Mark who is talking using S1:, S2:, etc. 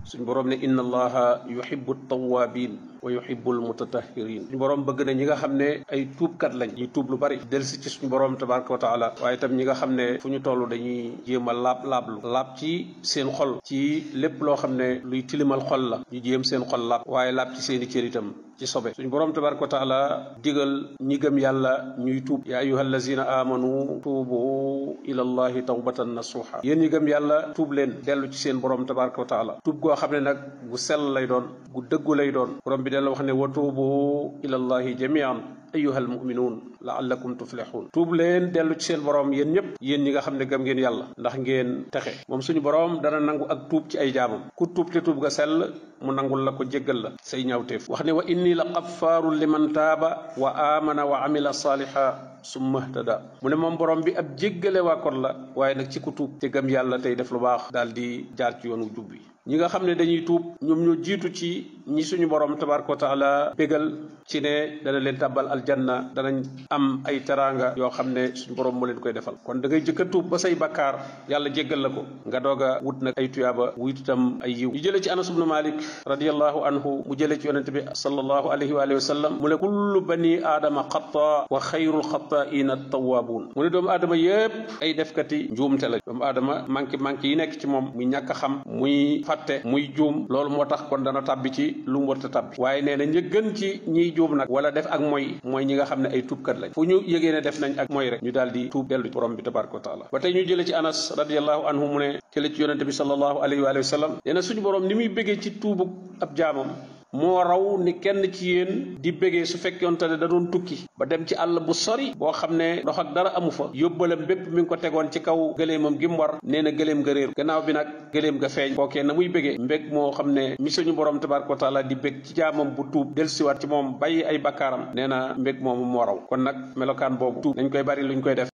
S1: suñu borom ne inna allaha yuhibbu tawabin wa yuhibbul mutatahhirin suñu borom bëgg na ñi nga xam ne ay tuubkat lañ ñuy tuub lu bari delsi ci suñu borom tabaraka wa taala waaye itam ñi nga xam ne fu ñu toll dañuy jéem a laablu laab ci seen xol ci lépp loo xam ne luy tilimal xol la ñu jéem seen xol laab waaye laab ci seeni cër itam ci sobe suñu borom tabaraka wa taala digal ñi gëm yàlla ñuy tuub ya ayyuha allazina amanu tuubu ila allahi tawbatan nasuha yéen ñi gëm yàlla tuub leen dellu ci seen borom tabaraka wa taala tuub goo xam ne nag gu sell lay doon gu dëggu lay doon borom bi della wax ne wa tuubu ila allahi jamian ayyuha almuminuun laallakum tuflixuun tuub leen dellu ci seen borom yéen ñëpp yéen ñi nga xam ne gëm ngeen yàlla ndax ngeen texe moom suñu borom dana nangu ak tuub ci ay jaamam ku tuub te tuub ga sell mu nangul la ko jéggal la say ñaawteef wax ne wa inni la xafaarun liman taaba wa amana wa amila saaliha summa htada mu ne moom borom bi ab jéggale waa kon la waaye nag ci ku tuub te gëm yàlla tey def lu baax daal di jaar ci yoonu jub bi ñi nga xam ne dañuy tuub ñoom ñoo jiitu ci ñi suñu borom tabaraka wa taala bégal ci ne dana leen tàbbal aljanna danañ am ay teraanga yoo xam ne suñu borom moo leen koy defal kon da ngay jëkk a tuub ba say bakkaar yàlla jéggal la ko nga doog a wut nag ay tuyaaba wut itam ay yiw ñu jëlee ci Anas ibnu Malik radiyallahu anhu mu jëlee ci yonente bi sallallahu alayhi wa alihi wa sallam mu ne kullu bani aadama xata wa xayrul xataaina tawaabuun mu ne doomu aadama yëpp ay defkati njuumte la doomu aadama manqué yi nekk ci moom muy ñàkk a xam muy fàtte muy juum loolu moo tax kon dana tàbbi ci lu mu warta tàbbi waaye nee na ñi gën ci ñiy juum nag wala def ak mooy ñi nga xam ne ay tuubkat lañ fu ñu yëgee ne def nañ ak mooy rek ñu daal di tuub dellu borom bi tabaraka wa taala ba tey ñu jële ci Anas radiyallahu anhu mu ne jële ci yonente bi sallallahu alayhi wa sallam nee na suñu borom ni muy bëggee ci tuubug ab jaamam moo raw ni kenn ci yéen di bégee su fekkoonte ne da doon tukki ba dem ci àll bu sori boo xam ne ndox ak dara amu fa yóbbalam bépp mi ngi ko tegoon ci kaw gëléemam gi mu war nee na gëléem nga réer gannaaw bi nag gëléem nga feeñ kookee na muy bégee mbég moo xam ne mi suñu borom tabaraka wa taala di bég ci jaamam bu tuub dellusiwaat ci moom bàyyi ay bakkaaram nee na mbég moomu moo raw kon nag melokaan boobu tuub nañ koy bari luñ koy def